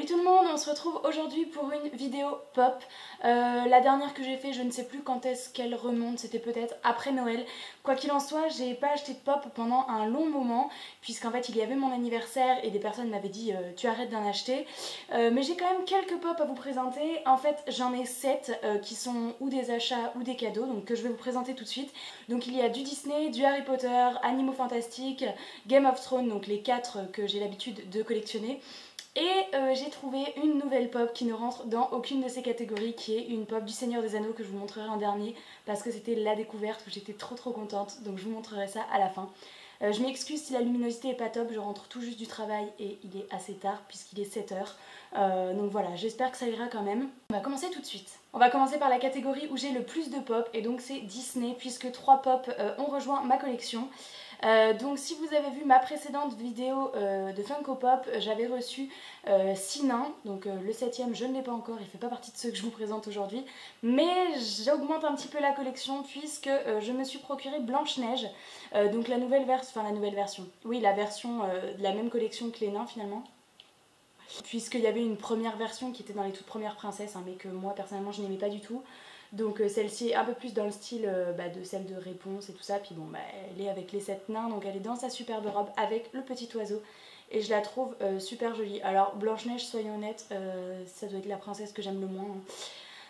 Salut tout le monde, on se retrouve aujourd'hui pour une vidéo pop. La dernière que j'ai fait, je ne sais plus quand est-ce qu'elle remonte, c'était peut-être après Noël. Quoi qu'il en soit, j'ai pas acheté de pop pendant un long moment, puisqu'en fait il y avait mon anniversaire et des personnes m'avaient dit tu arrêtes d'en acheter. Mais j'ai quand même quelques pop à vous présenter. En fait j'en ai 7 qui sont ou des achats ou des cadeaux, donc que je vais vous présenter tout de suite. Donc il y a du Disney, du Harry Potter, Animaux Fantastiques, Game of Thrones, donc les 4 que j'ai l'habitude de collectionner. Et j'ai trouvé une nouvelle pop qui ne rentre dans aucune de ces catégories, qui est une pop du Seigneur des Anneaux que je vous montrerai en dernier parce que c'était la découverte où j'étais trop contente, donc je vous montrerai ça à la fin. Je m'excuse si la luminosité est pas top, je rentre tout juste du travail et il est assez tard puisqu'il est 7h. Donc voilà, j'espère que ça ira quand même. On va commencer tout de suite. On va commencer par la catégorie où j'ai le plus de pop et donc c'est Disney puisque 3 pop ont rejoint ma collection. Donc si vous avez vu ma précédente vidéo de Funko Pop, j'avais reçu 6 nains, donc le 7ème je ne l'ai pas encore, il fait pas partie de ceux que je vous présente aujourd'hui, mais j'augmente un petit peu la collection puisque je me suis procuré Blanche-Neige, donc la nouvelle version, oui la version de la même collection que les nains finalement. Puisqu'il y avait une première version qui était dans les toutes premières princesses, hein, mais que moi personnellement je n'aimais pas du tout. Donc celle-ci est un peu plus dans le style de celle de Réponse et tout ça. Puis bon, elle est avec les 7 nains, donc elle est dans sa superbe robe avec le petit oiseau. Et je la trouve super jolie. Alors Blanche-Neige, soyons honnêtes, ça doit être la princesse que j'aime le moins. Hein.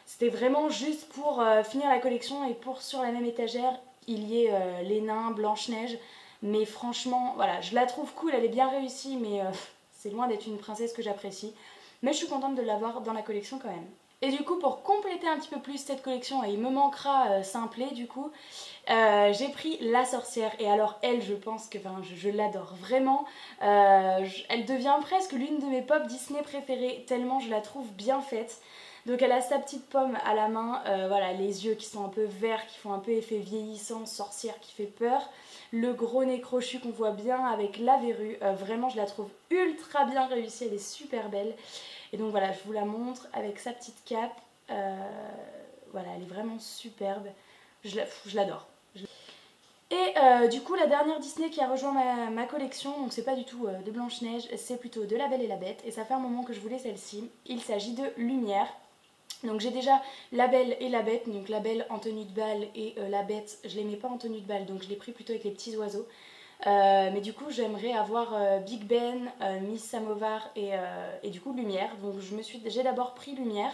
C'était vraiment juste pour finir la collection et pour sur la même étagère, il y ait les nains, Blanche-Neige. Mais franchement, voilà, je la trouve cool, elle est bien réussie, mais c'est loin d'être une princesse que j'apprécie. Mais je suis contente de l'avoir dans la collection quand même. Et du coup, pour compléter un petit peu plus cette collection, et il me manquera Simplet du coup, j'ai pris La Sorcière. Et alors elle, je pense que je l'adore vraiment. Elle devient presque l'une de mes pop Disney préférées, tellement je la trouve bien faite. Donc elle a sa petite pomme à la main, voilà, les yeux qui sont un peu verts, qui font un peu effet vieillissant, sorcière qui fait peur. Le gros nez crochu qu'on voit bien avec la verrue, vraiment je la trouve ultra bien réussie, elle est super belle. Et donc voilà, je vous la montre avec sa petite cape, voilà, elle est vraiment superbe, je l'adore. Et du coup la dernière Disney qui a rejoint ma collection, donc c'est pas du tout de Blanche-Neige, c'est plutôt de La Belle et la Bête, et ça fait un moment que je voulais celle-ci. Il s'agit de Lumière. Donc j'ai déjà La Belle et la Bête, donc La Belle en tenue de bal et la Bête je les mets pas en tenue de bal, donc je l'ai pris plutôt avec les petits oiseaux. Mais du coup j'aimerais avoir Big Ben, Miss Samovar et du coup Lumière. Donc j'ai d'abord pris Lumière.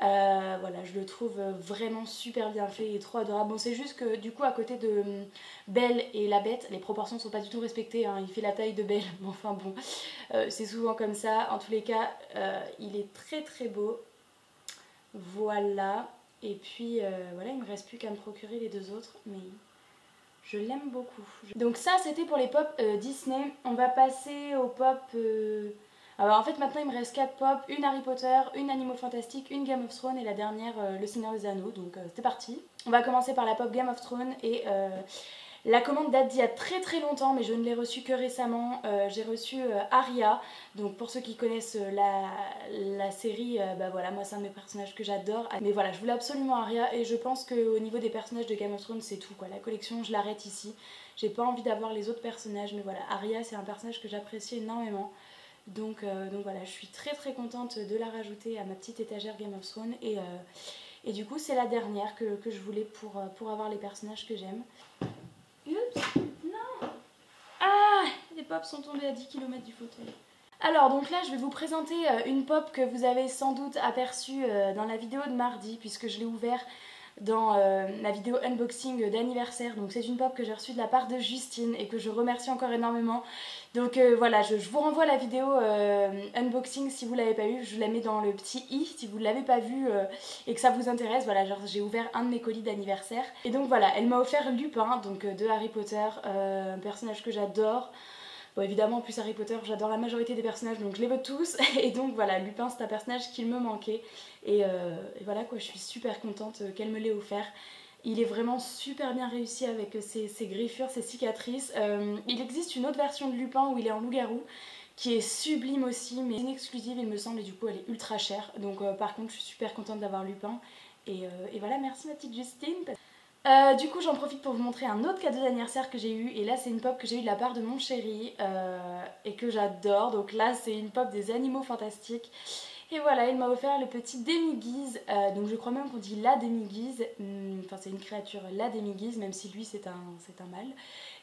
Voilà, je le trouve vraiment super bien fait et trop adorable. Bon, c'est juste que du coup à côté de Belle et la Bête, les proportions sont pas du tout respectées, hein. Il fait la taille de Belle, mais enfin bon, c'est souvent comme ça. En tous les cas, il est très beau. Voilà, et puis voilà, il me reste plus qu'à me procurer les deux autres, mais je l'aime beaucoup. Donc ça c'était pour les pop Disney. On va passer aux pop... Alors en fait maintenant il me reste 4 pop, une Harry Potter, une Animaux Fantastiques, une Game of Thrones et la dernière Le Seigneur des Anneaux, donc c'est parti. On va commencer par la pop Game of Thrones et... la commande date d'il y a très longtemps, mais je ne l'ai reçue que récemment. J'ai reçu Arya, donc pour ceux qui connaissent la série, voilà, moi c'est un de mes personnages que j'adore. Mais voilà, je voulais absolument Arya et je pense qu'au niveau des personnages de Game of Thrones c'est tout quoi. La collection je l'arrête ici. J'ai pas envie d'avoir les autres personnages, mais voilà, Arya c'est un personnage que j'apprécie énormément. Donc voilà, je suis très contente de la rajouter à ma petite étagère Game of Thrones et du coup c'est la dernière que je voulais pour avoir les personnages que j'aime. Oups, non. Ah, les pops sont tombés à 10 km du fauteuil. Alors donc là je vais vous présenter une pop que vous avez sans doute aperçue dans la vidéo de mardi puisque je l'ai ouvert dans la vidéo unboxing d'anniversaire. Donc c'est une pop que j'ai reçue de la part de Justine et que je remercie encore énormément. Donc voilà, je vous renvoie la vidéo unboxing si vous l'avez pas vue, je vous la mets dans le petit i si vous ne l'avez pas vue et que ça vous intéresse. Voilà, genre j'ai ouvert un de mes colis d'anniversaire. Et donc voilà, elle m'a offert Lupin, donc de Harry Potter, un personnage que j'adore. Bon évidemment en plus Harry Potter j'adore la majorité des personnages donc je les veux tous et donc voilà Lupin c'est un personnage qui me manquait et voilà quoi, je suis super contente qu'elle me l'ait offert. Il est vraiment super bien réussi avec ses griffures, ses cicatrices. Il existe une autre version de Lupin où il est en loup-garou qui est sublime aussi mais une exclusive il me semble et du coup elle est ultra chère donc par contre je suis super contente d'avoir Lupin et voilà, merci ma petite Justine. Du coup j'en profite pour vous montrer un autre cadeau d'anniversaire que j'ai eu, et là c'est une pop que j'ai eu de la part de mon chéri et que j'adore. Donc là c'est une pop des Animaux Fantastiques, et voilà, il m'a offert le petit Demi-Guise, donc je crois même qu'on dit la Demi-Guise, enfin c'est une créature, la Demi-Guise, même si lui c'est un mâle,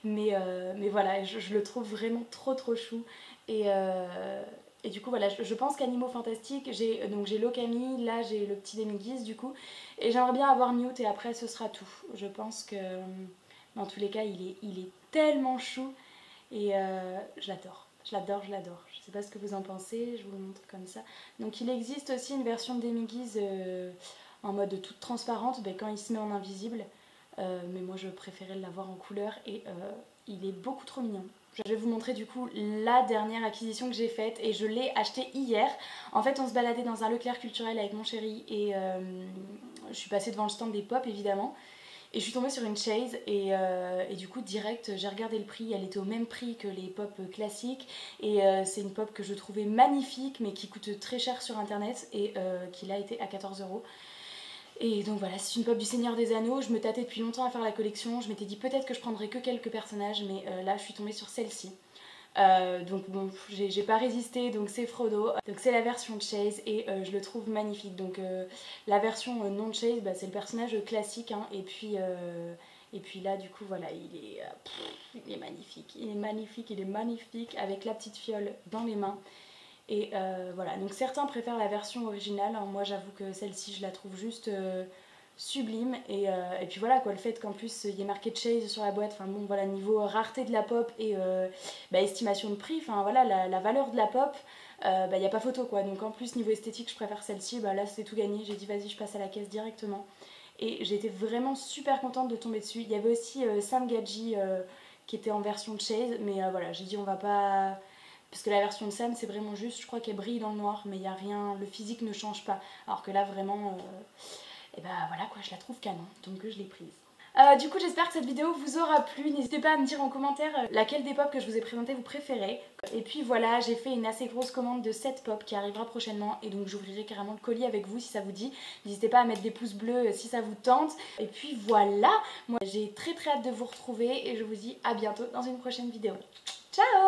mais voilà, je le trouve vraiment trop chou, et, euh, et du coup voilà, je pense qu'Animaux Fantastiques, j'ai l'Okami, là j'ai le petit Demi-Guise du coup, et j'aimerais bien avoir Newt et après ce sera tout. Je pense que dans tous les cas il est tellement chou, et je l'adore. Je l'adore, je l'adore. Je sais pas ce que vous en pensez, je vous le montre comme ça. Donc il existe aussi une version de Demi-Guise en mode toute transparente, ben, quand il se met en invisible. Mais moi je préférais l'avoir en couleur, et il est beaucoup trop mignon. Je vais vous montrer du coup la dernière acquisition que j'ai faite, et je l'ai acheté hier. En fait on se baladait dans un Leclerc culturel avec mon chéri, et je suis passée devant le stand des pop évidemment. Et je suis tombée sur une chaise, et du coup direct j'ai regardé le prix, elle était au même prix que les pop classiques, et c'est une pop que je trouvais magnifique mais qui coûte très cher sur internet, et qui l'a été à 14 €. Et donc voilà, c'est une pop du Seigneur des Anneaux, je me tâtais depuis longtemps à faire la collection, je m'étais dit peut-être que je prendrais que quelques personnages, mais là je suis tombée sur celle-ci. Donc bon, j'ai pas résisté, donc c'est Frodo. Donc c'est la version de Chase, et je le trouve magnifique. Donc la version non de Chase, bah, c'est le personnage classique, hein, et puis là du coup voilà, il est magnifique, il est magnifique, il est magnifique, avec la petite fiole dans les mains. Et voilà, donc certains préfèrent la version originale, hein. Moi j'avoue que celle-ci je la trouve juste sublime, et puis voilà quoi, le fait qu'en plus il y ait marqué Chase sur la boîte, enfin bon voilà, niveau rareté de la pop, et bah, estimation de prix, enfin voilà, la valeur de la pop, bah y a pas photo quoi. Donc en plus niveau esthétique je préfère celle-ci, bah là c'est tout gagné, j'ai dit vas-y je passe à la caisse directement, et j'étais vraiment super contente de tomber dessus. Il y avait aussi Sam Gadji qui était en version de Chase, mais voilà, j'ai dit on va pas, parce que la version de Sam c'est vraiment juste, je crois qu'elle brille dans le noir, mais il y a rien, le physique ne change pas, alors que là vraiment et bah voilà quoi, je la trouve canon, donc je l'ai prise. Du coup j'espère que cette vidéo vous aura plu, n'hésitez pas à me dire en commentaire laquelle des pop que je vous ai présenté vous préférez. Et puis voilà, j'ai fait une assez grosse commande de 7 pop qui arrivera prochainement, et donc j'ouvrirai carrément le colis avec vous si ça vous dit. N'hésitez pas à mettre des pouces bleus si ça vous tente. Et puis voilà, moi j'ai très hâte de vous retrouver, et je vous dis à bientôt dans une prochaine vidéo. Ciao!